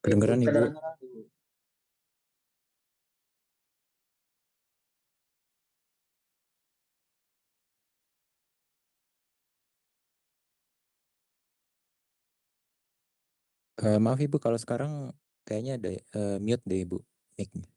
Ibu, Kedengeran Ibu. kedengaran Ibu. Maaf Ibu kalau sekarang kayaknya ada mute deh Ibu mic-nya.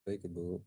Baik, Ibu.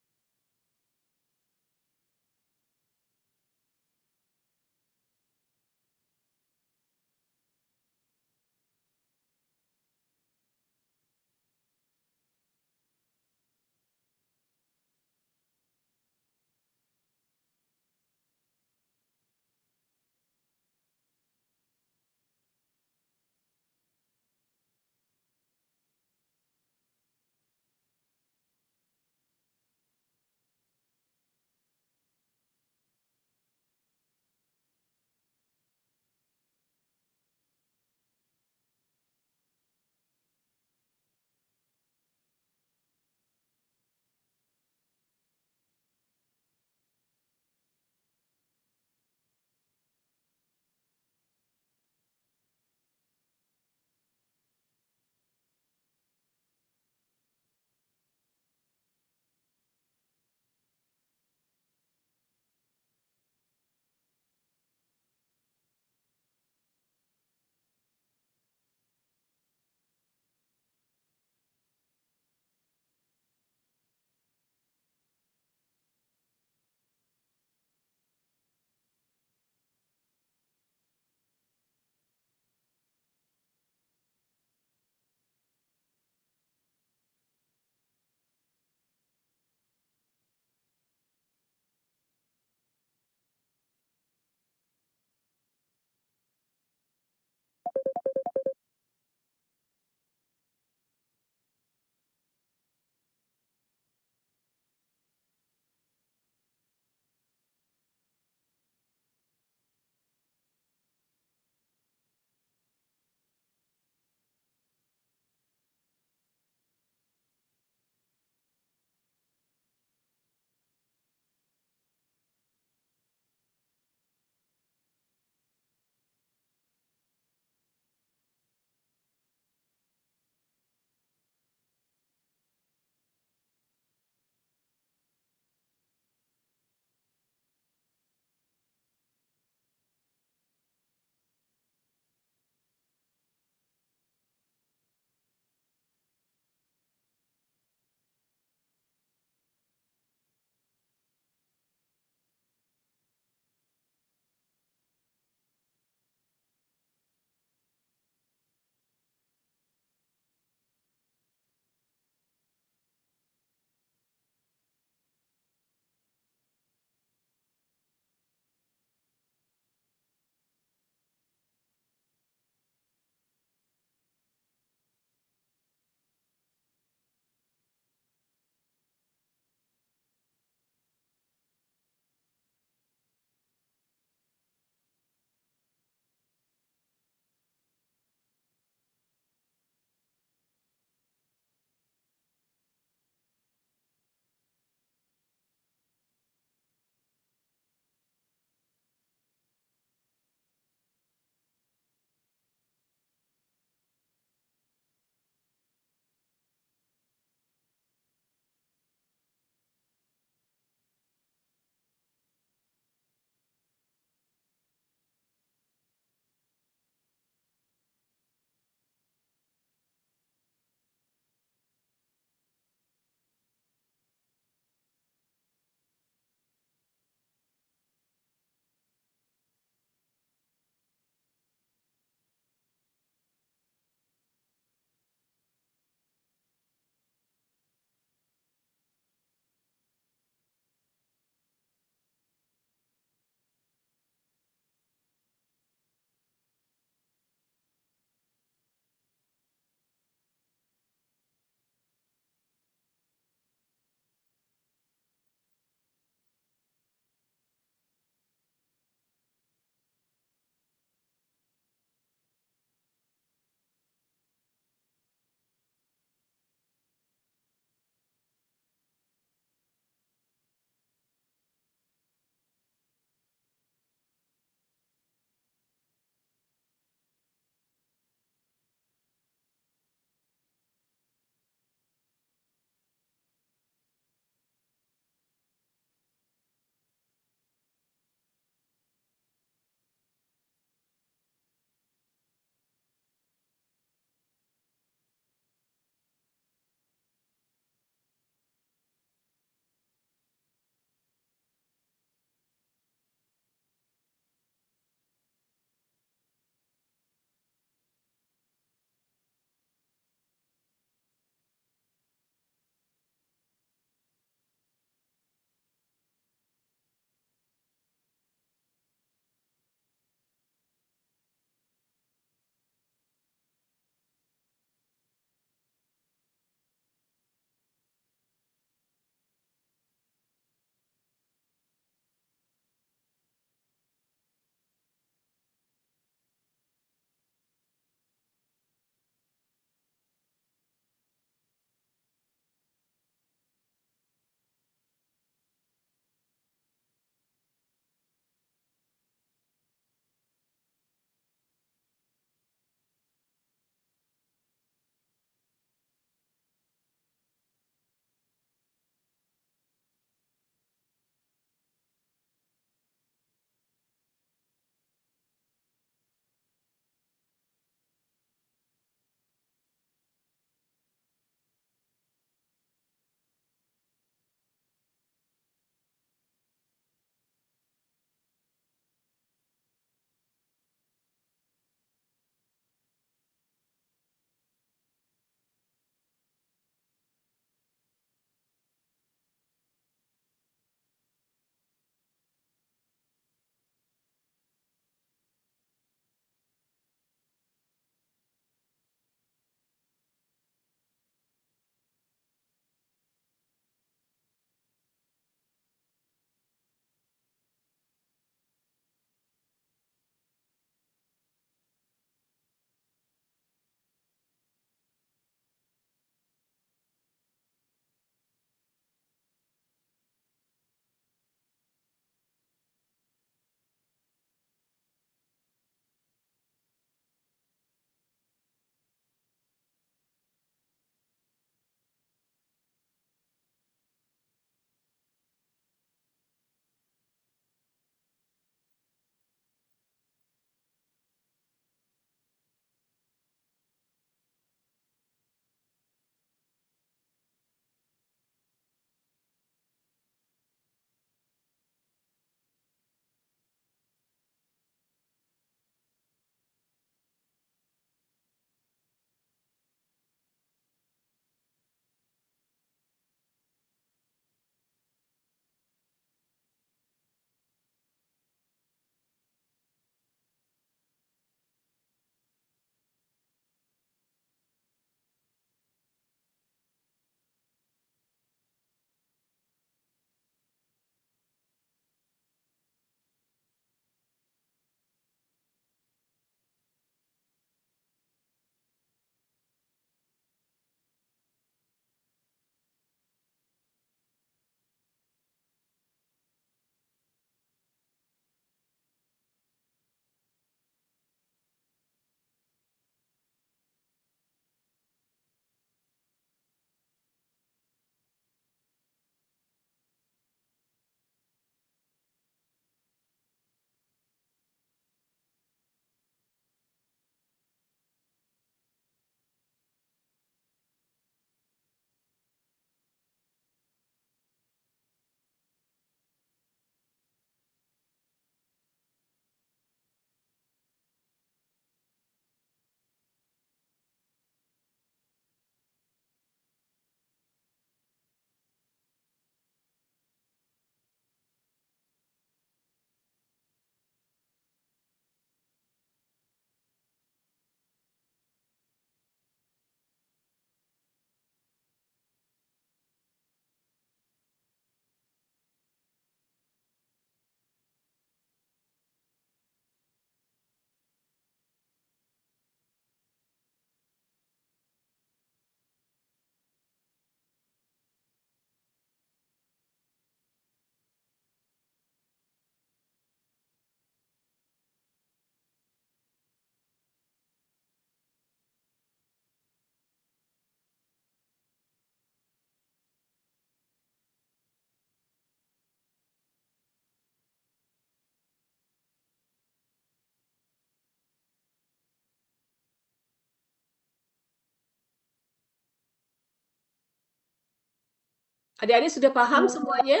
Adik-adik sudah paham semuanya?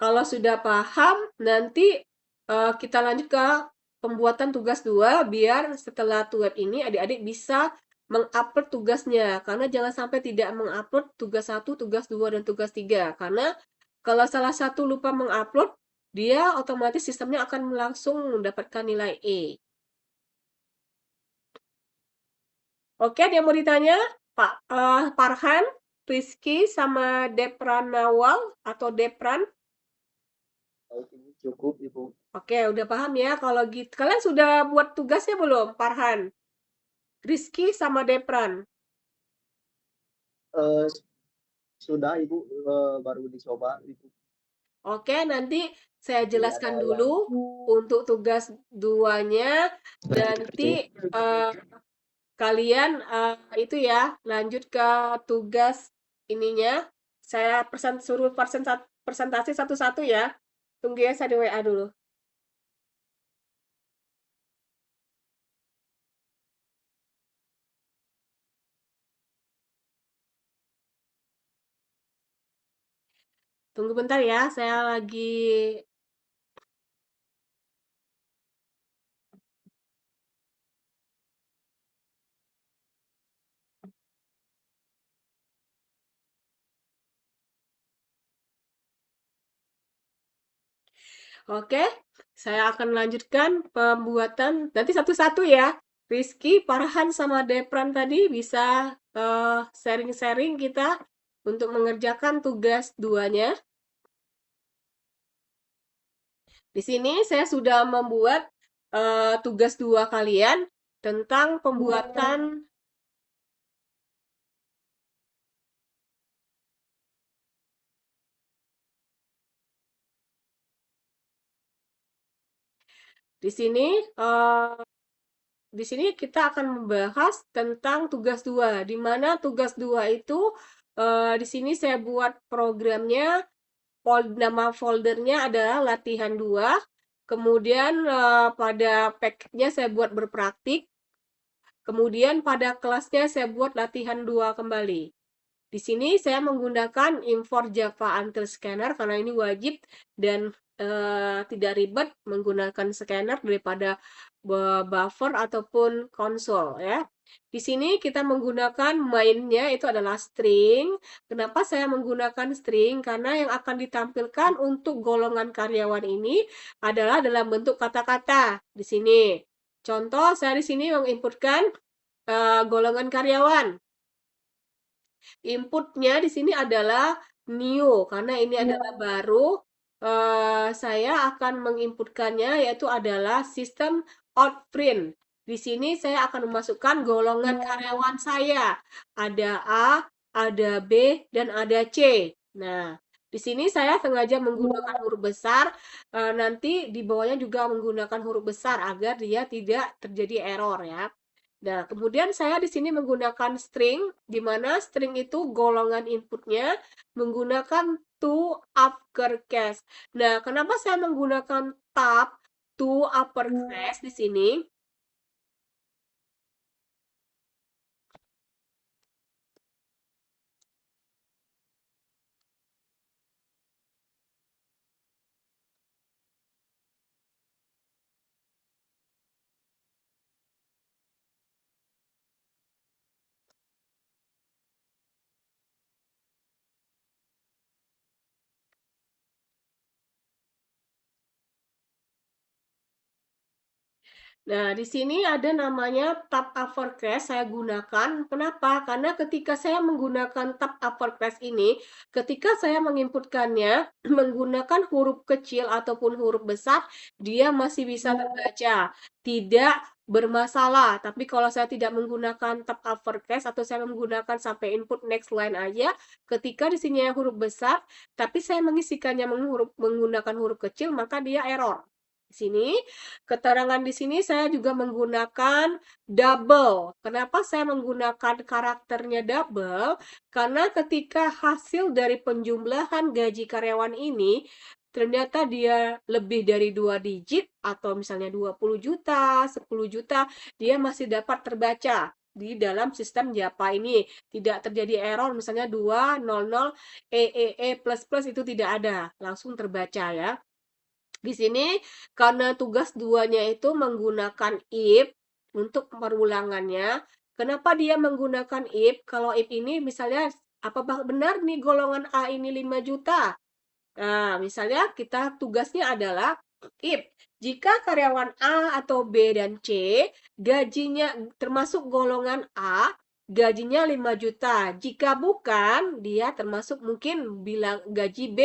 Kalau sudah paham, nanti kita lanjut ke pembuatan tugas 2 biar setelah tugas ini adik-adik bisa mengupload tugasnya. Karena jangan sampai tidak mengupload tugas 1, tugas 2, dan tugas 3. Karena kalau salah satu lupa mengupload, dia otomatis sistemnya akan langsung mendapatkan nilai E. Oke, ada yang mau ditanya? Pak Farhan, Rizky, sama Depran Nawal atau Depran? Baik, Ibu. Cukup, Ibu. Oke, udah paham ya. Kalau gitu, kalian sudah buat tugasnya belum, Farhan, Rizky, sama Depran? Eh, sudah, Ibu. Baru dicoba, Ibu. Oke, nanti saya Jadi jelaskan ada yang dulu untuk tugas duanya. Nanti eh, kalian itu ya lanjut ke tugas ininya. Saya suruh presentasi satu-satu ya. Tunggu ya, saya di WA dulu. Tunggu bentar ya, saya lagi. Oke, saya akan lanjutkan pembuatan nanti satu-satu ya. Rizky, Farhan, sama Depran tadi bisa sharing-sharing kita untuk mengerjakan tugas duanya. Di sini saya sudah membuat tugas dua kalian tentang pembuatan. Di sini eh, di sini kita akan membahas tentang tugas dua, di mana tugas dua itu di sini saya buat programnya. Nama foldernya adalah latihan 2. Kemudian pada packetnya saya buat berpraktik. Kemudian pada kelasnya saya buat latihan 2 kembali. Di sini saya menggunakan import Java Until Scanner karena ini wajib dan tidak ribet menggunakan scanner daripada buffer ataupun konsol ya. Di sini kita menggunakan mainnya itu adalah string. Kenapa saya menggunakan string? Karena yang akan ditampilkan untuk golongan karyawan ini adalah dalam bentuk kata-kata di sini. Contoh saya di sini menginputkan golongan karyawan. Inputnya di sini adalah new karena ini adalah baru. Saya akan menginputkannya yaitu adalah sistem outprint. Di sini saya akan memasukkan golongan karyawan saya. Ada A, ada B, dan ada C. Nah, di sini saya sengaja menggunakan huruf besar. Nanti di bawahnya juga menggunakan huruf besar agar dia tidak terjadi error ya. Nah, kemudian saya di sini menggunakan string, di mana string itu golongan inputnya menggunakan to uppercase. Nah, kenapa saya menggunakan tab to uppercase di sini? Nah, di sini ada namanya tab uppercase saya gunakan. Kenapa? Karena ketika saya menggunakan tab uppercase ini, ketika saya menginputkannya menggunakan huruf kecil ataupun huruf besar, dia masih bisa terbaca. Tidak bermasalah. Tapi kalau saya tidak menggunakan tab uppercase atau saya menggunakan sampai input next line aja, ketika di sini huruf besar, tapi saya mengisikannya menggunakan huruf kecil, maka dia error. Di sini keterangan di sini saya juga menggunakan double. Kenapa saya menggunakan karakternya double? Karena ketika hasil dari penjumlahan gaji karyawan ini ternyata dia lebih dari 2 digit atau misalnya 20 juta, 10 juta, dia masih dapat terbaca. di dalam sistem Japa ini. Tidak terjadi error misalnya 200 plus plus itu tidak ada, langsung terbaca ya. Di sini karena tugas 2-nya itu menggunakan if untuk perulangannya. Kenapa dia menggunakan if? Kalau if ini misalnya apakah benar nih golongan A ini 5 juta? Nah, misalnya kita tugasnya adalah if jika karyawan A atau B dan C gajinya termasuk golongan A, gajinya 5 juta. Jika bukan, dia termasuk mungkin bilang gaji B,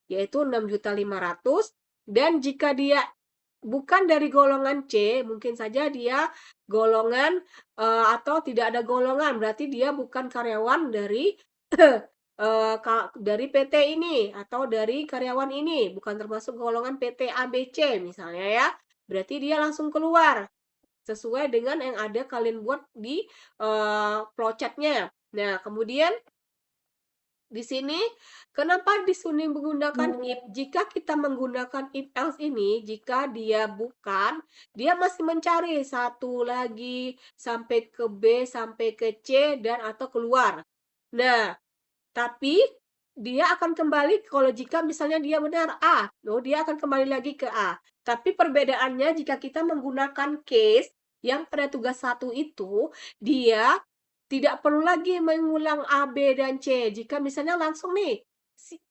yaitu 6.500.000. Dan jika dia bukan dari golongan C, mungkin saja dia golongan atau tidak ada golongan, berarti dia bukan karyawan dari dari PT ini atau dari karyawan ini, bukan termasuk golongan PT ABC misalnya ya. Berarti dia langsung keluar sesuai dengan yang ada kalian buat di flowchart-nya. Nah, kemudian di sini kenapa disuruh menggunakan if? Jika kita menggunakan if else ini, jika dia bukan, dia masih mencari satu lagi sampai ke B, sampai ke C dan atau keluar. Nah, tapi dia akan kembali kalau jika misalnya dia benar A, dia akan kembali lagi ke A. Tapi perbedaannya jika kita menggunakan case yang pada tugas 1 itu, dia tidak perlu lagi mengulang A, B, dan C. Jika misalnya langsung nih,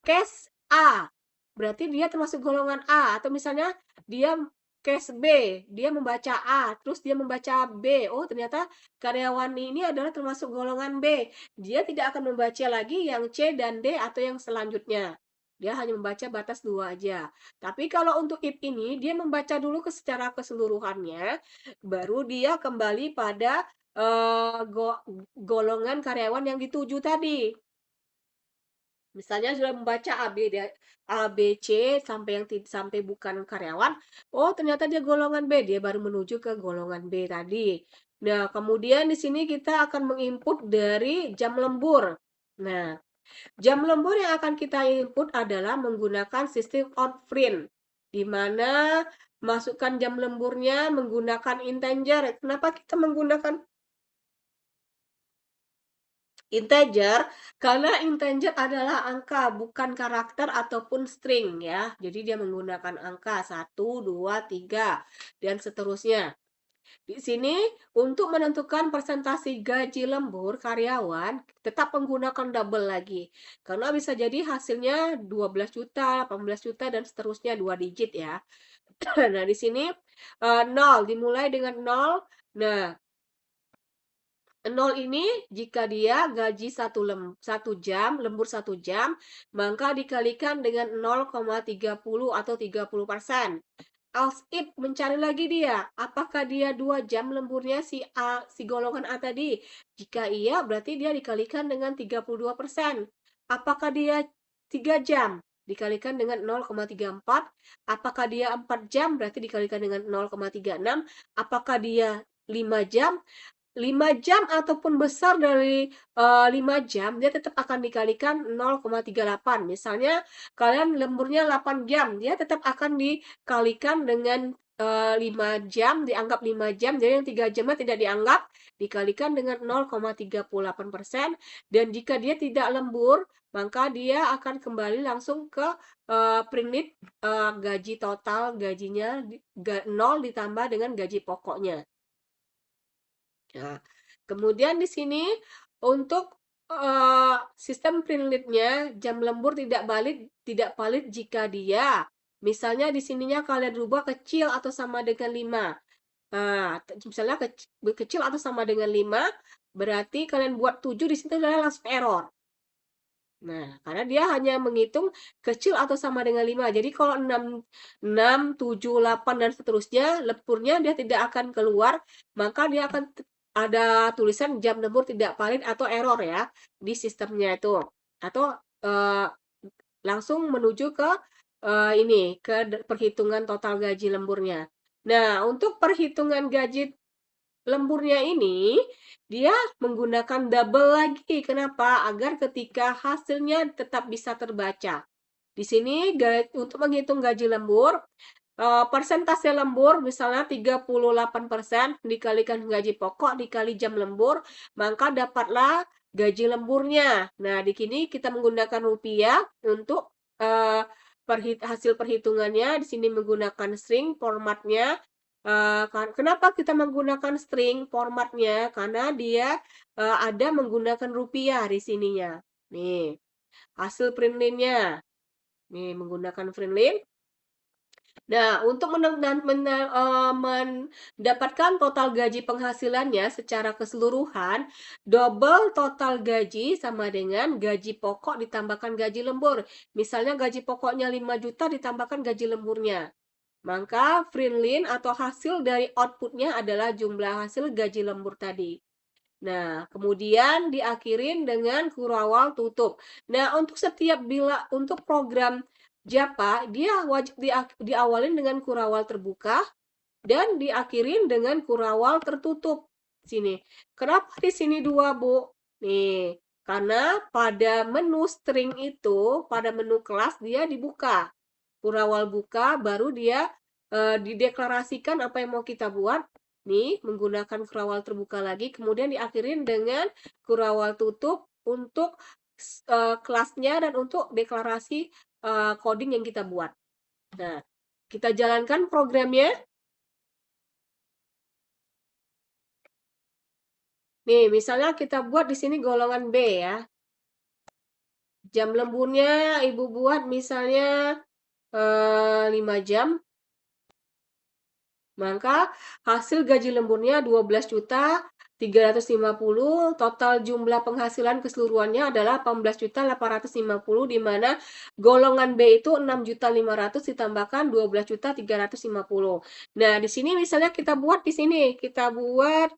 case A, berarti dia termasuk golongan A. Atau misalnya dia case B, dia membaca A, terus dia membaca B. Oh, ternyata karyawan ini adalah termasuk golongan B. Dia tidak akan membaca lagi yang C dan D atau yang selanjutnya. Dia hanya membaca batas 2 aja. Tapi kalau untuk if ini, dia membaca dulu secara keseluruhannya, baru dia kembali pada golongan karyawan yang dituju tadi. Misalnya sudah membaca A, B, C sampai yang sampai bukan karyawan, oh ternyata dia golongan B, dia baru menuju ke golongan B tadi. Nah, kemudian di sini kita akan menginput dari jam lembur. Nah, jam lembur yang akan kita input adalah menggunakan sistem outprint, di mana masukkan jam lemburnya menggunakan integer. Kenapa kita menggunakan integer? Karena integer adalah angka, bukan karakter ataupun string ya. Jadi dia menggunakan angka 1, 2, 3, dan seterusnya. Di sini untuk menentukan persentase gaji lembur karyawan tetap menggunakan double lagi. Karena bisa jadi hasilnya 12 juta, 18 juta, dan seterusnya 2 digit ya. Nah, di sini 0 dimulai dengan 0. Nah, 0 ini jika dia gaji 1 jam, lembur 1 jam, maka dikalikan dengan 0,30 atau 30%. Else if mencari lagi dia, apakah dia 2 jam lemburnya si A, si golongan A tadi? Jika iya, berarti dia dikalikan dengan 32%. Apakah dia 3 jam? Dikalikan dengan 0,34. Apakah dia 4 jam? Berarti dikalikan dengan 0,36. Apakah dia 5 jam? 5 jam ataupun besar dari 5 jam, dia tetap akan dikalikan 0,38. Misalnya kalian lemburnya 8 jam, dia tetap akan dikalikan dengan 5 jam, dianggap 5 jam, jadi yang 3 jamnya tidak dianggap, dikalikan dengan 0,38%. Dan jika dia tidak lembur, maka dia akan kembali langsung ke print gaji total, gajinya 0 ditambah dengan gaji pokoknya. Nah, kemudian di sini untuk sistem printlit-nya jam lembur tidak valid jika dia misalnya di sininya kalian rubah kecil atau sama dengan 5. Nah, misalnya kecil atau sama dengan 5, berarti kalian buat 7 di situ udah langsung error. Nah, karena dia hanya menghitung kecil atau sama dengan 5. Jadi kalau 6, 7, 8, dan seterusnya, lemburnya dia tidak akan keluar, maka dia akan ada tulisan jam lembur tidak valid atau error ya di sistemnya itu. Atau langsung menuju ke ini, ke perhitungan total gaji lemburnya. Nah, untuk perhitungan gaji lemburnya ini, dia menggunakan double lagi. Kenapa? Agar ketika hasilnya tetap bisa terbaca. Di sini untuk menghitung gaji lembur, persentase lembur misalnya 38% dikalikan gaji pokok dikali jam lembur, maka dapatlah gaji lemburnya. Nah, di sini kita menggunakan rupiah untuk hasil perhitungannya. Di sini menggunakan string formatnya. Kenapa kita menggunakan string formatnya? Karena dia ada menggunakan rupiah di sininya. Nih, hasil printlane-nya. Nih, menggunakan printlane. Nah, untuk mendapatkan total gaji penghasilannya secara keseluruhan, double total gaji sama dengan gaji pokok ditambahkan gaji lembur. Misalnya gaji pokoknya 5 juta ditambahkan gaji lemburnya. Maka Frinlin atau hasil dari outputnya adalah jumlah hasil gaji lembur tadi. Nah, kemudian diakhirin dengan kurawal tutup. Nah, untuk program Japa, dia wajib diawalin dengan kurawal terbuka dan diakhirin dengan kurawal tertutup. Sini. Kenapa di sini dua, Bu? Nih, karena pada menu string itu, pada menu kelas dia dibuka. Kurawal buka, baru dia dideklarasikan apa yang mau kita buat. Nih, menggunakan kurawal terbuka lagi, kemudian diakhirin dengan kurawal tutup untuk kelasnya dan untuk deklarasi coding yang kita buat. Nah, kita jalankan programnya. Nih, misalnya kita buat di sini golongan B ya. Jam lemburnya Ibu buat misalnya 5 jam. Maka hasil gaji lemburnya 12.350, total jumlah penghasilan keseluruhannya adalah 18.850 di mana golongan B itu 6.500 ditambahkan 12.350. Nah, di sini misalnya kita buat di sini, kita buat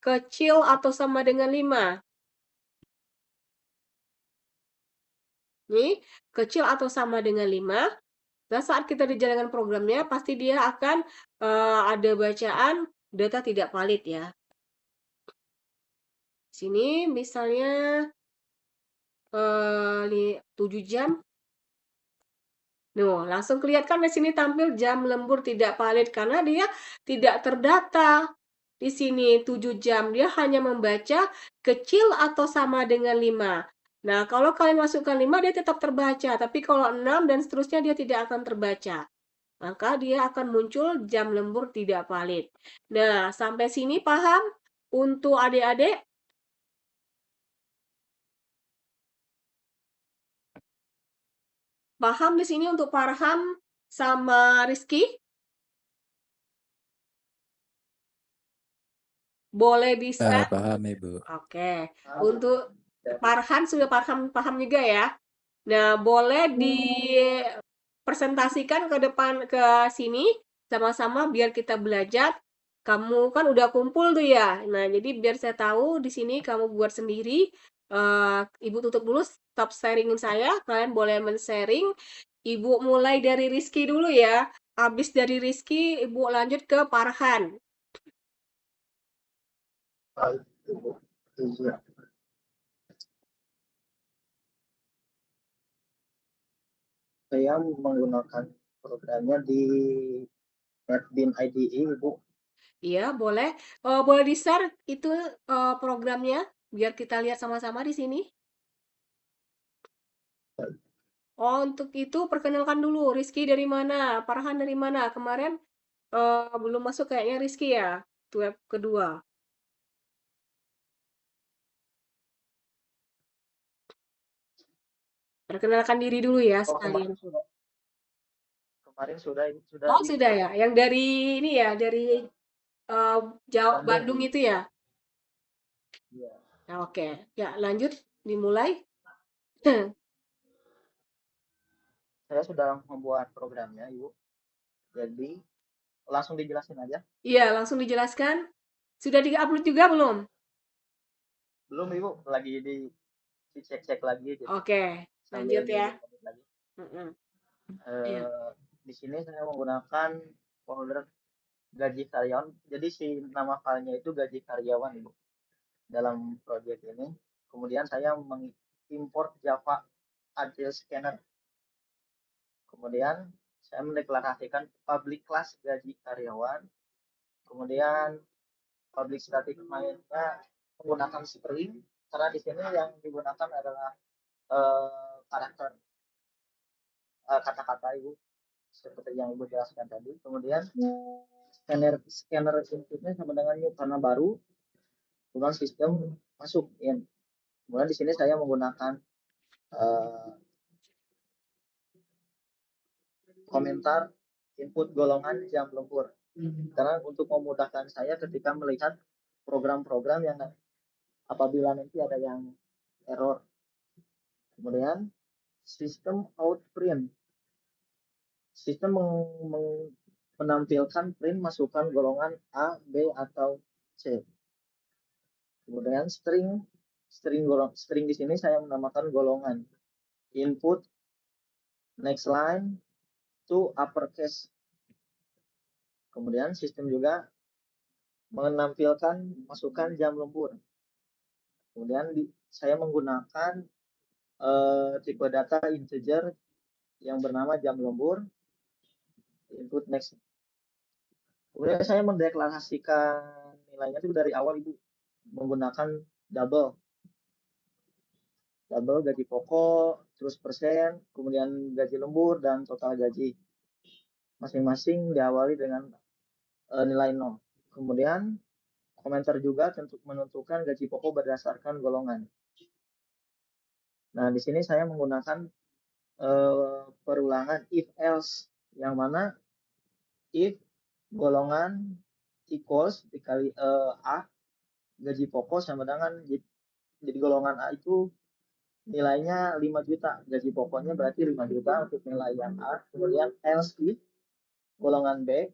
kecil atau sama dengan 5. Nih, kecil atau sama dengan 5. Nah, saat kita dijalankan programnya, pasti dia akan ada bacaan data tidak valid ya. Sini misalnya 7 jam. Nuh, langsung kelihatan di sini tampil jam lembur tidak valid karena dia tidak terdata. Di sini 7 jam, dia hanya membaca kecil atau sama dengan 5. Nah, kalau kalian masukkan 5, dia tetap terbaca. Tapi kalau 6 dan seterusnya, dia tidak akan terbaca. Maka dia akan muncul jam lembur tidak valid. Nah, sampai sini paham? Untuk adik-adik, paham di sini untuk Farham sama Rizky? Boleh di-share? Paham Ibu. Oke. Untuk Farhan sudah paham juga ya. Nah, boleh dipresentasikan ke depan ke sini sama-sama biar kita belajar. Kamu kan udah kumpul tuh ya. Nah, jadi biar saya tahu di sini kamu buat sendiri. Ibu tutup dulu stop sharingin saya. Kalian boleh men-sharing. Ibu mulai dari Rizky dulu ya. Habis dari Rizky, Ibu lanjut ke Farhan. Saya menggunakan programnya di NetBeans IDE, Ibu. Iya, boleh. Boleh di-share itu programnya biar kita lihat sama-sama di sini. Oh, untuk itu perkenalkan dulu Rizky dari mana, Farhan dari mana. Kemarin belum masuk kayaknya Rizky ya, web kedua. Perkenalkan diri dulu ya Oh, sekalian. kemarin sudah Oh, di sudah ya. Yang dari ini ya, dari eh, Bandung Bandung. itu ya. Ya. Nah, oke, ya lanjut dimulai. Saya sudah membuat programnya, Ibu. Jadi langsung dijelasin aja. Iya, langsung dijelaskan. Sudah di-upload juga belum? Belum, Ibu, lagi dicek-cek lagi gitu. Oke, Sambil lanjut ya. diedit lagi. Mm-mm. Iya. Di sini saya menggunakan folder gaji karyawan. Jadi si nama filenya itu gaji karyawan, Ibu. Dalam project ini. Kemudian saya mengimport Java Agile Scanner. Kemudian saya mendeklarasikan public class gaji karyawan, kemudian public static mainnya menggunakan string, karena di sini yang digunakan adalah karakter kata-kata ibu seperti yang ibu jelaskan tadi. Kemudian scanner inputnya sama dengan new karena baru, kemudian sistem masuk in. Kemudian di sini saya menggunakan komentar input golongan jam lembur, karena untuk memudahkan saya ketika melihat program-program yang apabila nanti ada yang error. Kemudian sistem outprint, sistem menampilkan print masukan golongan A, B, atau C. Kemudian string di sini saya menamakan golongan input next line to uppercase. Kemudian sistem juga menampilkan masukan jam lembur. Kemudian saya menggunakan tipe data integer yang bernama jam lembur input next. Kemudian saya mendeklarasikan nilainya itu dari awal ibu menggunakan double gaji pokok, terus persen, kemudian gaji lembur dan total gaji. Masing-masing diawali dengan nilai 0. Kemudian komentar juga untuk menentukan gaji pokok berdasarkan golongan. Nah, di sini saya menggunakan perulangan if else, yang mana if golongan equals dikali A, gaji pokok sama dengan, jadi golongan A itu nilainya 5 juta, gaji pokoknya berarti 5 juta untuk nilai yang A. Kemudian else if golongan B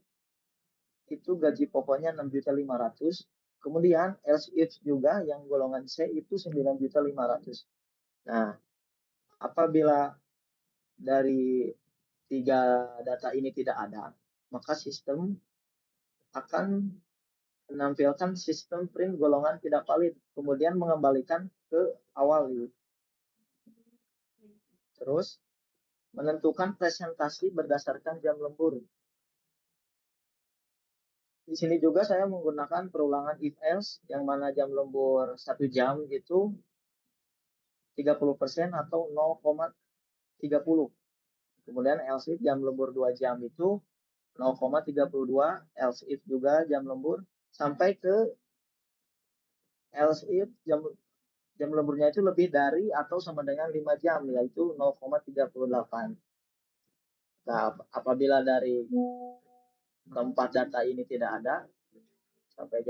itu gaji pokoknya 6.500.000. Kemudian else if juga yang golongan C itu 9.500.000. Nah, apabila dari tiga data ini tidak ada, maka sistem akan menampilkan sistem print golongan tidak valid, kemudian mengembalikan ke awal. Terus menentukan presentasi berdasarkan jam lembur. Di sini juga saya menggunakan perulangan if else, yang mana jam lembur 1 jam itu 30% atau 0,30. Kemudian else if jam lembur 2 jam itu 0,32, else if juga jam lembur, sampai ke else if jam lemburnya itu lebih dari atau sama dengan 5 jam, yaitu 0,38. Nah, apabila dari keempat data ini tidak ada, sampai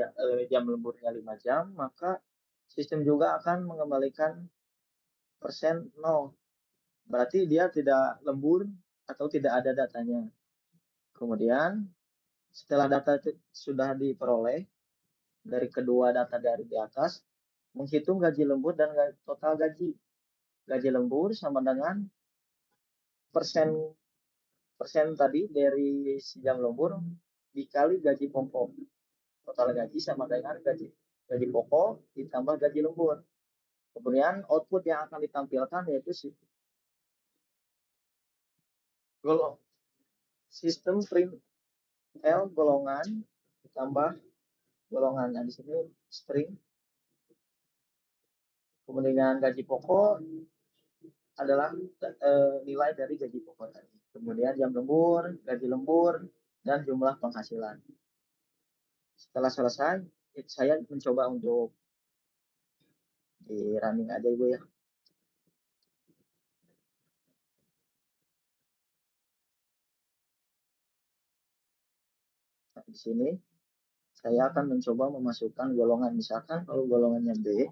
jam lemburnya 5 jam, maka sistem juga akan mengembalikan persen 0. Berarti dia tidak lembur atau tidak ada datanya. Kemudian setelah data itu sudah diperoleh dari kedua data dari di atas, menghitung gaji lembur dan total gaji. Gaji lembur sama dengan persen tadi dari si jam lembur dikali gaji pokok. Total gaji sama dengan gaji pokok ditambah gaji lembur. Kemudian output yang akan ditampilkan yaitu sistem print L golongan ditambah golongan. Nah, di sini string. Kemudian gaji pokok adalah nilai dari gaji pokok tadi. Kemudian jam lembur, gaji lembur, dan jumlah penghasilan. Setelah selesai, saya mencoba untuk di running aja ibu ya. Nah, di sini saya akan mencoba memasukkan golongan, misalkan kalau golongannya B,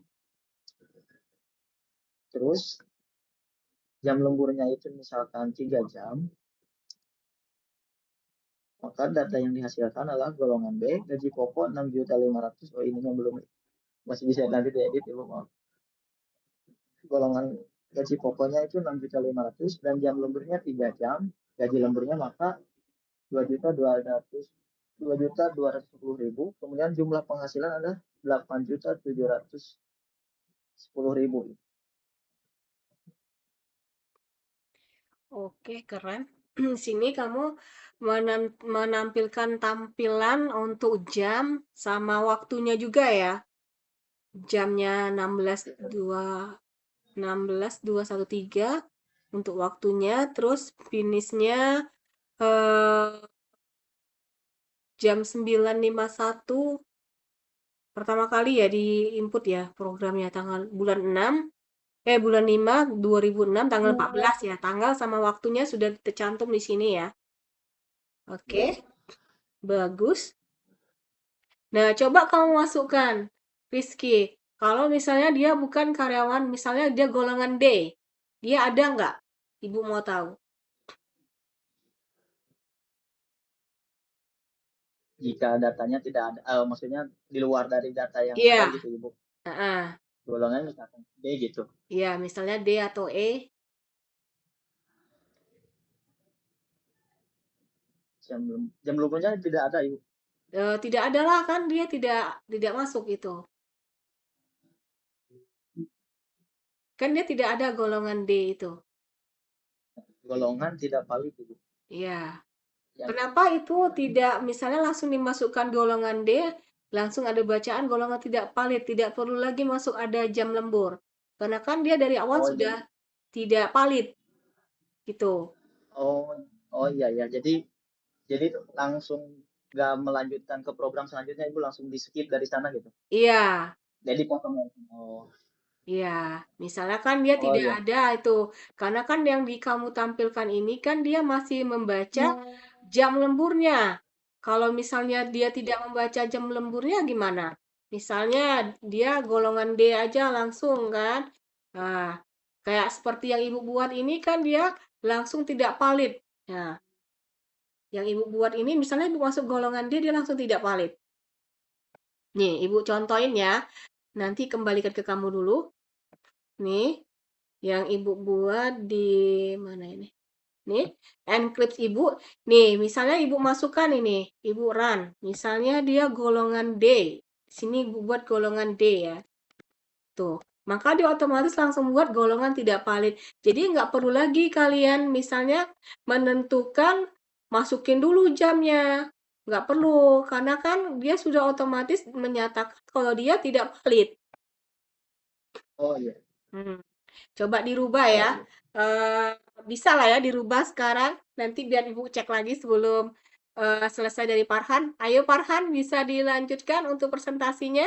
terus jam lemburnya itu misalkan 3 jam, maka data yang dihasilkan adalah golongan B, gaji pokok 6.500.000. Oh, ininya belum, masih bisa nanti diedit ibu. Golongan gaji pokoknya itu 6.500.000 dan jam lemburnya 3 jam, gaji lemburnya maka 2.210.000. Kemudian jumlah penghasilan adalah 8.710.000. Oke, keren. Di sini kamu menampilkan tampilan untuk jam sama waktunya juga ya. Jamnya 16.213 untuk waktunya, terus finishnya jam 9.51 pertama kali ya di input ya programnya tanggal bulan 5 2006 tanggal 14 ya. Tanggal sama waktunya sudah tercantum di sini ya. Oke, bagus. Nah, coba kamu masukkan, Rizky. Kalau misalnya dia bukan karyawan, misalnya dia golongan D, dia ada nggak? Ibu mau tahu. Jika datanya tidak ada, maksudnya di luar dari data yang ada Iya, gitu Ibu. heeh. Golongan misalkan D gitu. Iya, misalnya D atau E, Jam lemburnya tidak ada Ibu. tidak ada lah kan dia tidak masuk itu. Kan dia tidak ada golongan D itu. Golongan tidak valid Ibu. Iya. Yang Kenapa itu tidak misalnya langsung dimasukkan golongan D, langsung ada bacaan golongan tidak valid, tidak perlu lagi masuk ada jam lembur. Karena kan dia dari awal oh sudah jadi tidak valid gitu. oh oh iya ya. Jadi langsung nggak melanjutkan ke program selanjutnya Ibu langsung di skip dari sana gitu. Iya, Jadi potong langsung. Oh. iya. Misalnya kan dia Oh tidak iya. ada itu. Karena kan yang di kamu tampilkan ini kan dia masih membaca jam lemburnya. Kalau misalnya dia tidak membaca jam lemburnya gimana? Misalnya dia golongan D aja langsung kan. Nah, kayak seperti yang Ibu buat ini kan dia langsung tidak valid. Nah, yang Ibu buat ini misalnya Ibu masuk golongan D dia langsung tidak valid. Nih, Ibu contohin ya. Nanti kembalikan ke kamu dulu. Nih, yang Ibu buat di mana ini? Nih, encrypt Ibu. Nih, misalnya Ibu masukkan ini, Ibu run. Misalnya dia golongan D. Sini Ibu buat golongan D ya. Tuh. Maka dia otomatis langsung buat golongan tidak valid. Jadi nggak perlu lagi kalian misalnya menentukan masukin dulu jamnya. Nggak perlu, karena kan dia sudah otomatis menyatakan kalau dia tidak valid. Oh iya. Hmm. Coba dirubah Oh ya. iya. Eh, bisa lah ya dirubah sekarang. Nanti biar Ibu cek lagi sebelum selesai dari Farhan. Ayo Farhan, bisa dilanjutkan untuk presentasinya?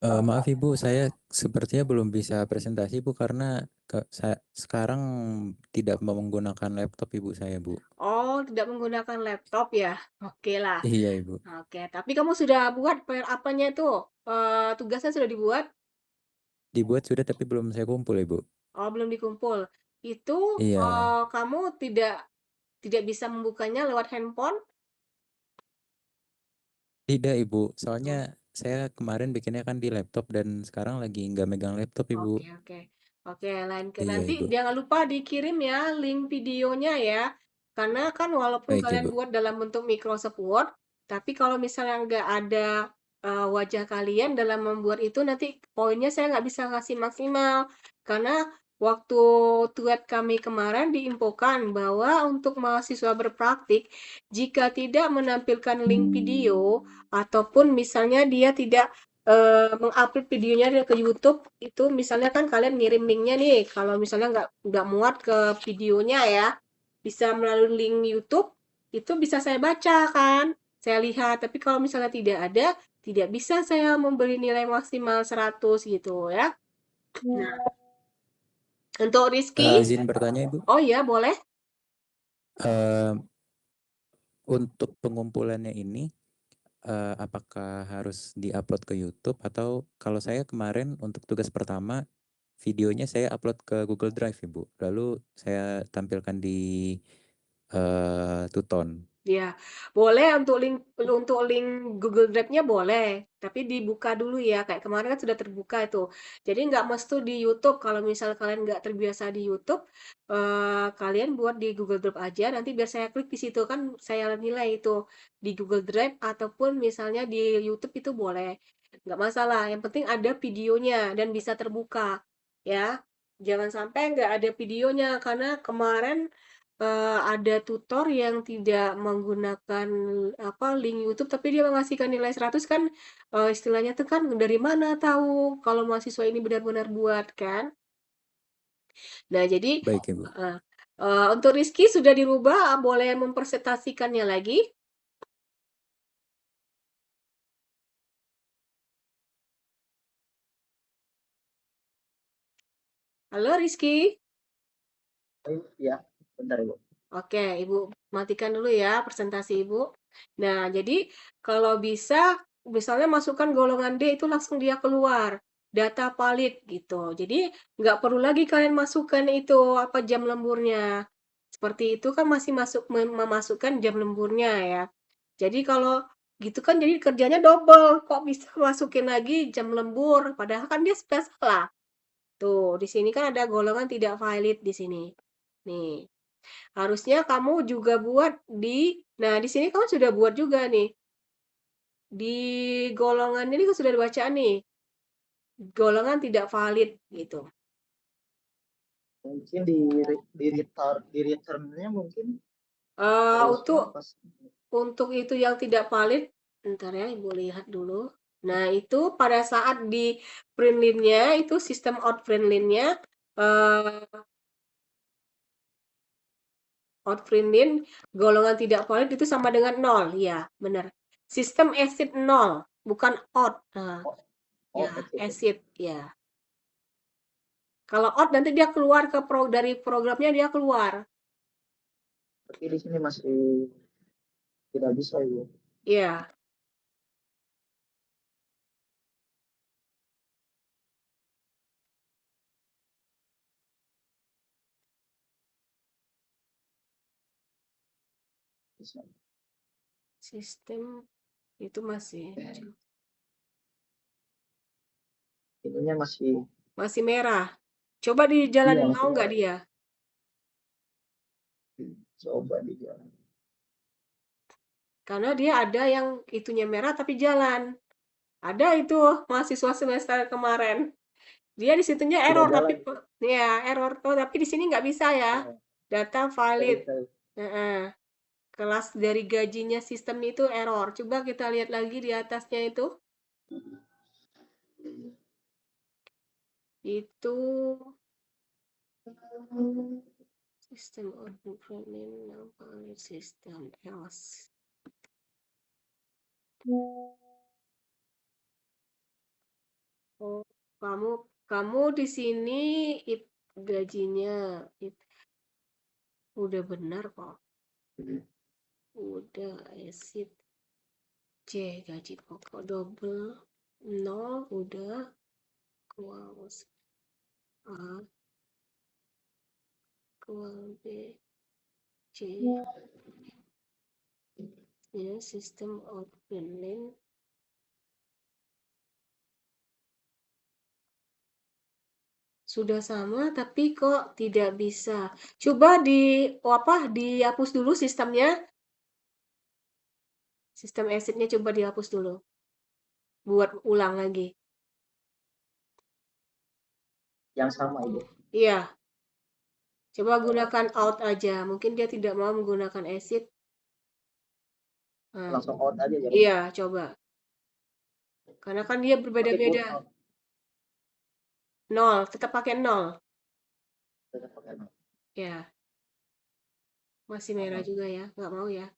Maaf Ibu, saya sepertinya belum bisa presentasi Bu karena saya sekarang tidak mau menggunakan laptop Ibu saya Bu. Oh, tidak menggunakan laptop ya? Oke lah. Iya Ibu. Oke, tapi kamu sudah buat PR apanya itu? Tugasnya sudah dibuat? Dibuat sudah tapi belum saya kumpul Ibu. Oh, belum dikumpul. Itu Iya, kamu tidak bisa membukanya lewat handphone? tidak Ibu. Soalnya Hmm. saya kemarin bikinnya kan di laptop dan sekarang lagi nggak megang laptop Ibu. Oke, oke. Oke, lain ke Iya nanti Ibu. jangan lupa dikirim ya link videonya ya. Karena kan walaupun Baik kalian Ibu. buat dalam bentuk Microsoft Word, tapi kalau misalnya nggak ada wajah kalian dalam membuat itu, nanti poinnya saya nggak bisa ngasih maksimal. Karena waktu tuat kami kemarin diinfokan bahwa untuk mahasiswa berpraktik, jika tidak menampilkan link video, ataupun misalnya dia tidak mengupload videonya dia ke YouTube itu misalnya kan kalian ngirim linknya nih kalau misalnya nggak muat ke videonya ya bisa melalui link YouTube itu bisa saya baca kan saya lihat tapi kalau misalnya tidak ada tidak bisa saya memberi nilai maksimal 100 gitu ya nah untuk Rizky Izin bertanya Ibu. oh iya boleh Eh, untuk pengumpulannya ini apakah harus diupload ke YouTube atau kalau saya kemarin untuk tugas pertama videonya saya upload ke Google Drive Ibu. Lalu saya tampilkan di Tuton. ya, boleh untuk link Google Drive-nya boleh, tapi dibuka dulu ya. Kayak kemarin kan sudah terbuka itu. Jadi nggak mesti di YouTube. Kalau misal kalian nggak terbiasa di YouTube, kalian buat di Google Drive aja. Nanti biar saya klik di situ kan saya nilai itu di Google Drive ataupun misalnya di YouTube itu boleh. Nggak masalah. Yang penting ada videonya dan bisa terbuka, ya. Jangan sampai nggak ada videonya, karena kemarin ada tutor yang tidak menggunakan link YouTube, tapi dia mengasihkan nilai 100 kan, istilahnya tuh kan dari mana tahu kalau mahasiswa ini benar-benar buat kan. Nah, jadi Baik, Ibu. untuk Rizky sudah dirubah, boleh mempresentasikannya lagi. Halo Rizky. Ya, bentar Ibu. Oke, Ibu matikan dulu ya presentasi Ibu. Nah, jadi kalau bisa, misalnya masukkan golongan D itu langsung dia keluar. Data valid gitu. Jadi nggak perlu lagi kalian masukkan itu apa jam lemburnya. Seperti itu kan masih memasukkan jam lemburnya ya. Jadi kalau gitu kan jadi kerjanya double. Kok bisa masukin lagi jam lembur? Padahal kan dia sudah salah. Tuh, di sini kan ada golongan tidak valid di sini. Nih. Harusnya kamu juga buat nah di sini kamu sudah buat juga nih. Di golongan ini kan sudah dibaca nih. Golongan tidak valid gitu. Mungkin di returnnya mungkin Untuk pas itu yang tidak valid, bentar ya Ibu lihat dulu. Nah, itu pada saat di print line-nya itu sistem out print line-nya out print line golongan tidak valid itu sama dengan 0. Ya, benar. Sistem exit 0, bukan out. Nah, ya, exit ya. Kalau out nanti dia keluar dari programnya, dia keluar. tapi di sini masih tidak bisa Ibu. Iya. Bisa. Sistem itu masih Ininya masih merah. Coba dijalanin, Iya, mau nggak dia? coba di jalan. Karena dia ada yang itunya merah tapi jalan. Ada itu mahasiswa semester kemarin. Dia di situnya Tidak error tapi jalan. ya error. Oh, tapi di sini nggak bisa ya. Oh, Data valid. baik. Kelas dari gajinya sistem itu error. Coba kita lihat lagi di atasnya itu. Itu sistem output valid system else. Oh, kamu di sini gajinya udah benar kok. Udah exit C gaji pokok double 0 udah kuas A kual B C ya sistem output line sudah sama tapi kok tidak bisa. Coba dihapus dulu sistemnya. Sistem exitnya coba dihapus dulu. Buat ulang lagi. Yang sama Ibu. Iya. Coba gunakan out aja. Mungkin dia tidak mau menggunakan exit. Nah, Langsung out aja ya. iya, coba. Karena kan dia berbeda-beda. 0, tetap pakai 0. Tetap pakai 0. Ya, masih merah juga ya. Nggak mau ya.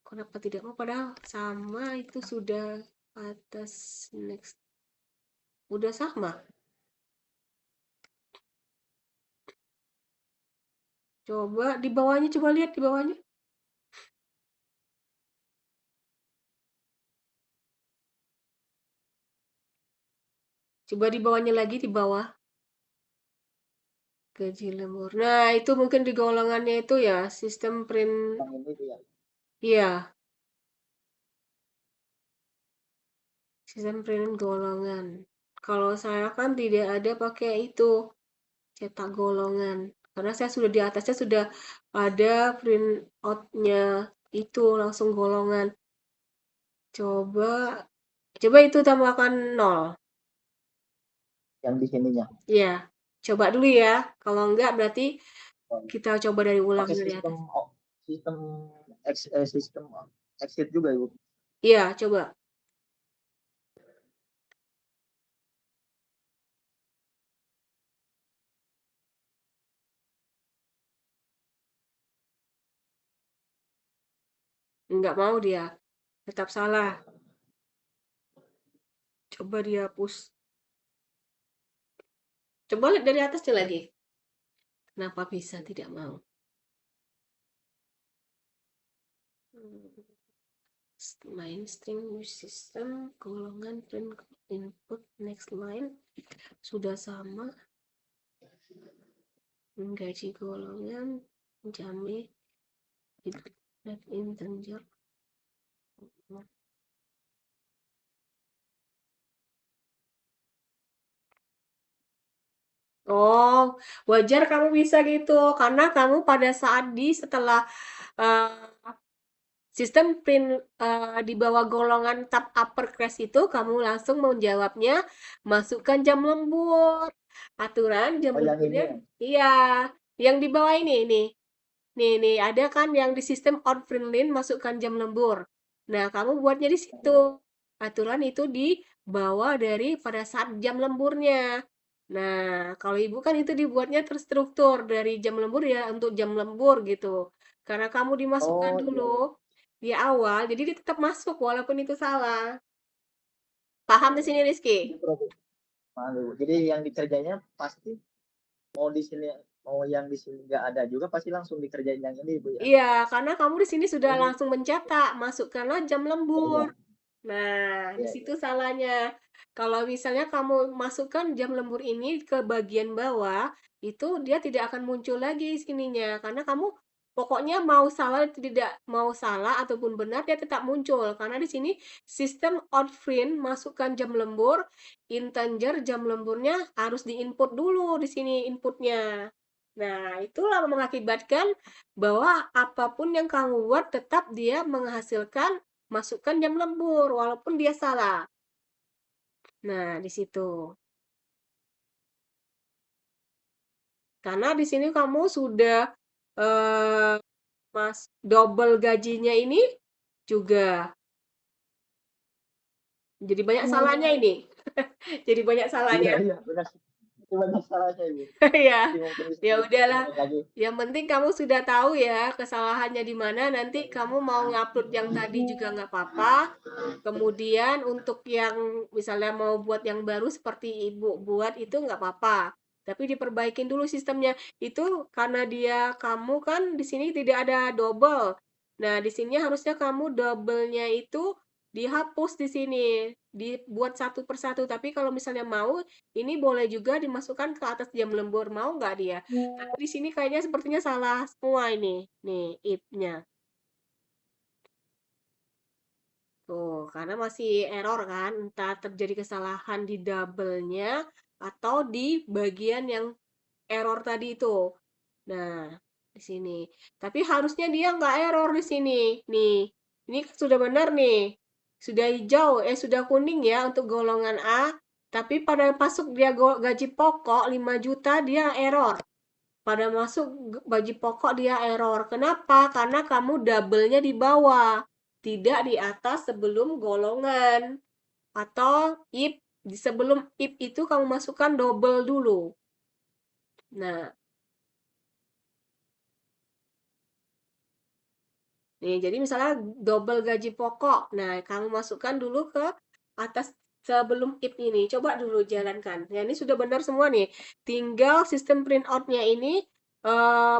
Kenapa tidak mau? Padahal sama itu sudah atas next. Udah sama. Coba di bawahnya, coba lihat di bawahnya. Coba di bawahnya lagi, di bawah. Gaji lembur. Nah, itu mungkin di golongannya itu ya, sistem print. Yang ini dia. Iya. Sistem print golongan. Kalau saya kan tidak ada pakai itu, cetak golongan. Karena saya sudah di atasnya sudah ada print out-nya itu langsung golongan. Coba itu tambahkan 0. Yang di sininya. Iya. Coba dulu ya. Kalau enggak berarti kita coba dari ulang Pakai dari sistem atas. sistem exit juga Ibu. Iya, coba. Enggak mau dia. Tetap salah. Coba dihapus. Coba lihat dari atasnya lagi. Kenapa bisa tidak mau? Mainstream system, golongan print input, next line. Sudah sama. Gaji golongan, jambi, net integer. Oh, wajar kamu bisa gitu. Karena kamu pada saat setelah eh, sistem print di bawah golongan tab upper class itu, kamu langsung menjawabnya, masukkan jam lembur. Aturan jam Oh, yang ini lemburnya, ya. iya. Yang di bawah ini, nih. Nih, ada kan yang di sistem on print line masukkan jam lembur. Nah, kamu buatnya di situ. Aturan itu dibawa dari pada saat jam lemburnya. Nah, kalau ibu kan itu dibuatnya terstruktur dari jam lembur ya untuk jam lembur gitu. Karena kamu dimasukkan Oh iya, dulu iya. di awal, jadi dia tetap masuk walaupun itu salah. Paham di sini, Rizky? Ini problem. Paham, Ibu. Jadi yang dikerjanya pasti mau di sini mau yang di sini nggak ada juga pasti langsung dikerjain yang ini Ibu ya. Iya, karena kamu di sini sudah Oh, ini langsung mencetak, masukkanlah jam ya, lembur. ya, Nah, di ya, situ ya. salahnya. Kalau misalnya kamu masukkan jam lembur ini ke bagian bawah, itu dia tidak akan muncul lagi sininya. Karena kamu pokoknya mau salah tidak mau salah ataupun benar dia tetap muncul. Karena di sini sistem outprint masukkan jam lembur, integer jam lemburnya harus diinput dulu di sini inputnya. Nah, itulah mengakibatkan bahwa apapun yang kamu buat tetap dia menghasilkan masukkan jam lembur walaupun dia salah. Nah, di situ. Karena di sini kamu sudah eh, Mas double gajinya ini juga jadi banyak salahnya ini. Jadi banyak Iya, salahnya. iya, benar. Itu banyak salahnya Ibu. Ya. Nanti mungkin bisa Ya udahlah. dibenerin lagi. Yang penting kamu sudah tahu ya kesalahannya di mana. Nanti kamu mau ngupload yang tadi juga nggak apa-apa. Kemudian untuk yang misalnya mau buat yang baru seperti ibu buat itu nggak apa-apa. Tapi diperbaikin dulu sistemnya. Itu karena dia kamu kan di sini tidak ada double. Nah, di sini harusnya kamu double-nya itu dihapus di sini, dibuat satu persatu. Tapi kalau misalnya mau, ini boleh juga dimasukkan ke atas jam lembur. Mau nggak dia? Tapi di sini kayaknya sepertinya salah semua ini. Nih, if-nya. Tuh, karena masih error kan, entah terjadi kesalahan di double-nya atau di bagian yang error tadi itu. Nah, di sini. Tapi harusnya dia nggak error di sini. Nih, ini sudah benar nih. Sudah hijau, sudah kuning ya untuk golongan A. Tapi pada masuk dia gaji pokok 5 juta dia error. Pada masuk gaji pokok dia error. Kenapa? Karena kamu double-nya di bawah, tidak di atas sebelum golongan. Atau if di sebelum if itu kamu masukkan double dulu. Nah, nih jadi misalnya double gaji pokok. Nah, kamu masukkan dulu ke atas sebelum if ini. Coba dulu jalankan. Ya, ini sudah benar semua nih. Tinggal sistem print out-nya ini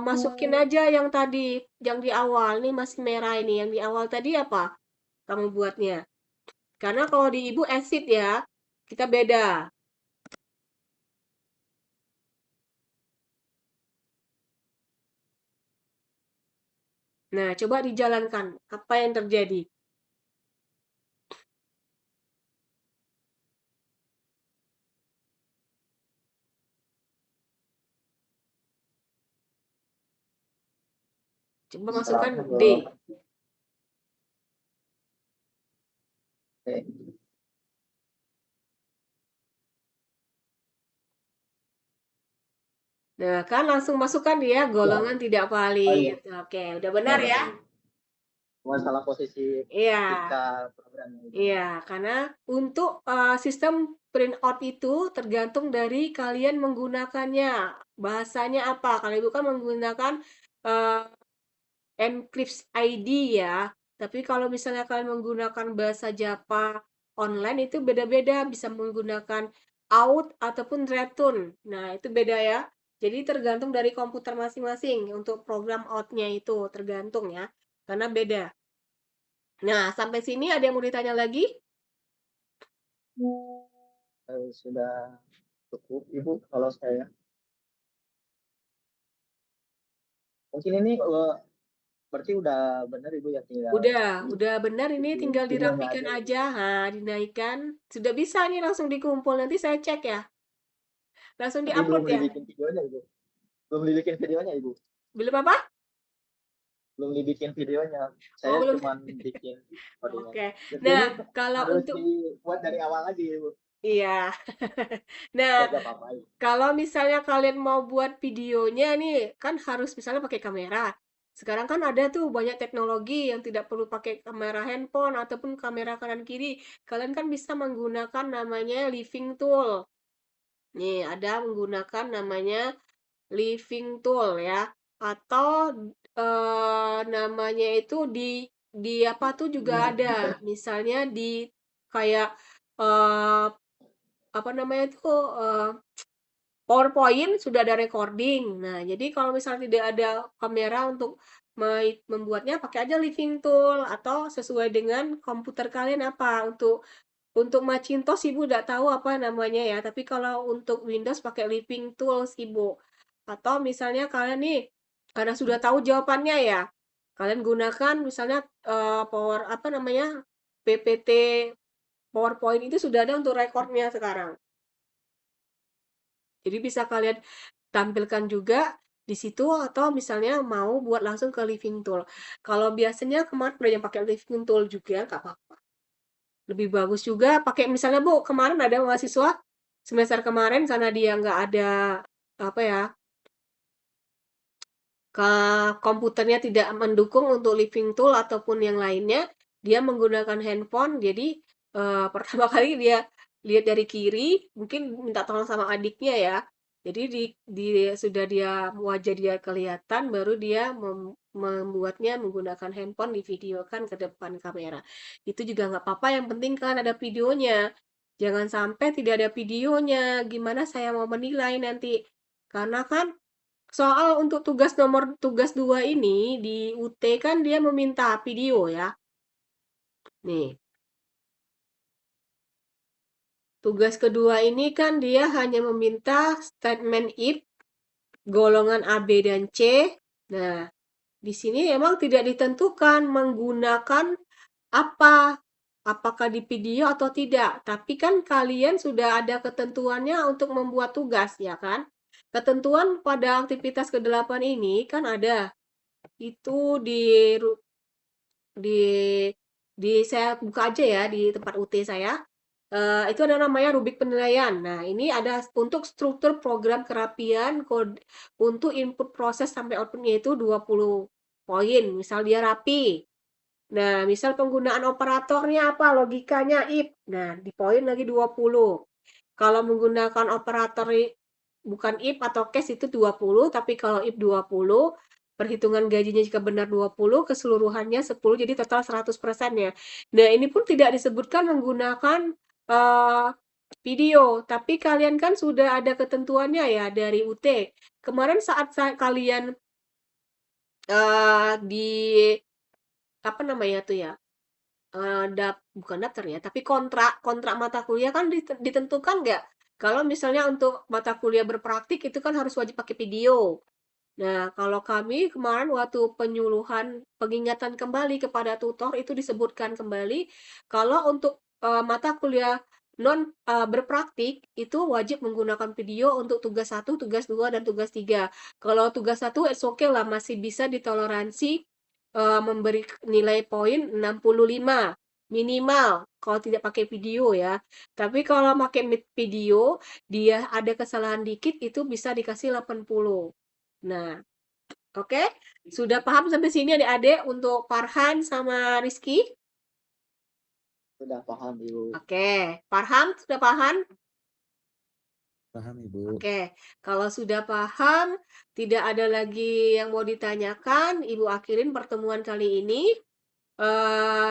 masukin aja yang tadi, yang di awal. Ini masih merah ini. Yang di awal tadi apa? Kamu buatnya. Karena kalau di ibu exit ya, kita beda. Nah, coba dijalankan. Apa yang terjadi? Coba masukkan D. Oke. Nah, kan langsung masukkan dia golongan tidak Oh valid. iya, Oke, udah benar ya? masalah posisi Iya. ketika programnya itu. Iya, karena untuk sistem print out itu tergantung dari kalian menggunakannya. Bahasanya apa? Kalau ibu kan menggunakan uh, Encrypt ID ya. Tapi kalau misalnya kalian menggunakan bahasa Java online itu beda-beda, bisa menggunakan out ataupun return. Nah, itu beda ya. Jadi tergantung dari komputer masing-masing untuk program out-nya itu tergantung ya. Karena beda. Nah, sampai sini ada yang mau ditanya lagi? Sudah cukup Ibu kalau saya. Mungkin ini berarti udah benar Ibu ya, tinggal Udah benar ini tinggal videonya dirapikan aja Ibu. aja, dinaikkan. Sudah bisa nih langsung dikumpul. Nanti saya cek ya. Langsung Tapi belum diupload ya. dibikin videonya Ibu. Belum dibikin videonya Ibu. Belum apa? Belum dibikin videonya. Oh, Saya belum. cuma bikin codingnya. Oke. Jadi ini Nah, kalau harus untuk dibuat dari awal lagi Ibu. iya. Nah, Ya gak apa-apa Ibu. kalau misalnya kalian mau buat videonya nih, kan harus misalnya pakai kamera. Sekarang kan ada tuh banyak teknologi yang tidak perlu pakai kamera handphone ataupun kamera kanan kiri. Kalian kan bisa menggunakan namanya living tool. Nih, ada menggunakan namanya living tool ya. Atau namanya itu di apa tuh juga ada. Misalnya di kayak eh apa namanya itu PowerPoint sudah ada recording. Nah, jadi kalau misalnya tidak ada kamera untuk membuatnya pakai aja living tool atau sesuai dengan komputer kalian apa untuk Macintosh Ibu nggak tahu apa namanya ya, tapi kalau untuk Windows pakai Living Tools Ibu. Atau misalnya kalian nih, karena sudah tahu jawabannya ya, kalian gunakan misalnya Power apa namanya PPT PowerPoint itu sudah ada untuk rekornya sekarang. Jadi bisa kalian tampilkan juga di situ atau misalnya mau buat langsung ke Living Tool. Kalau biasanya kemarin udah yang pakai Living Tool juga nggak apa-apa. Lebih bagus juga pakai misalnya Bu, kemarin ada mahasiswa semester kemarin karena dia nggak ada apa ya, ke komputernya tidak mendukung untuk living tool ataupun yang lainnya, dia menggunakan handphone. Jadi pertama kali dia lihat dari kiri, mungkin minta tolong sama adiknya ya. Jadi sudah dia wajah dia kelihatan, baru dia membuatnya menggunakan handphone divideokan ke depan kamera. Itu juga nggak apa-apa, yang penting kan ada videonya. Jangan sampai tidak ada videonya. Gimana saya mau menilai nanti? Karena kan soal untuk tugas 2 ini di UT kan dia meminta video ya. Nih, tugas kedua ini kan dia hanya meminta statement if golongan A, B, dan C. Nah, di sini emang tidak ditentukan menggunakan apa, apakah di video atau tidak. Tapi kan kalian sudah ada ketentuannya untuk membuat tugas, ya kan? Ketentuan pada aktivitas ke-8 ini kan ada itu di saya buka aja ya di tempat UT saya. Itu ada namanya rubrik penilaian. Nah, ini ada untuk struktur program kerapian kode untuk input proses sampai outputnya itu 20 poin. Misal dia rapi. Nah, misal penggunaan operatornya apa? Logikanya if. Nah, di poin lagi 20. Kalau menggunakan operator bukan if atau case itu 20, tapi kalau if 20, perhitungan gajinya jika benar 20, keseluruhannya 10, jadi total 100% ya. Nah, ini pun tidak disebutkan menggunakan video, tapi kalian kan sudah ada ketentuannya ya dari UT. Kemarin saat kalian di apa namanya tuh ya? Bukan daftar ya, tapi kontrak kontrak mata kuliah kan ditentukan nggak? Kalau misalnya untuk mata kuliah berpraktik itu kan harus wajib pakai video. Nah, kalau kami kemarin waktu penyuluhan pengingatan kembali kepada tutor itu disebutkan kembali kalau untuk mata kuliah non berpraktik itu wajib menggunakan video untuk tugas 1, tugas 2, dan tugas 3. Kalau tugas 1 it's okay lah, masih bisa ditoleransi memberi nilai poin 65. minimal kalau tidak pakai video ya. Tapi kalau pakai video, dia ada kesalahan dikit itu bisa dikasih 80. Nah, oke? Sudah paham sampai sini adik-adik untuk Farhan sama Rizky? Sudah paham, Ibu. Oke, Farhan sudah paham? Paham, Ibu. Oke, kalau sudah paham, tidak ada lagi yang mau ditanyakan, Ibu akhirin pertemuan kali ini.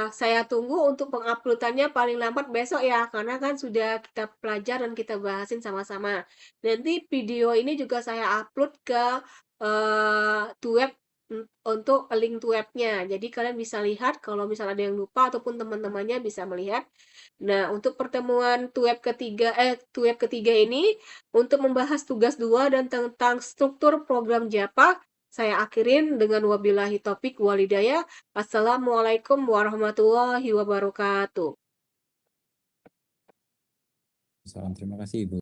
Saya tunggu untuk penguploadannya paling lambat besok ya, karena kan sudah kita pelajar dan kita bahasin sama-sama. Nanti video ini juga saya upload ke web untuk link webnya. Jadi kalian bisa lihat kalau misalnya ada yang lupa ataupun teman-temannya bisa melihat. Nah, untuk pertemuan web ketiga ini untuk membahas tugas 2 dan tentang struktur program JAPA, saya akhirin dengan wabillahi taufik walhidayah. Assalamualaikum warahmatullahi wabarakatuh. Salam, terima kasih, Ibu.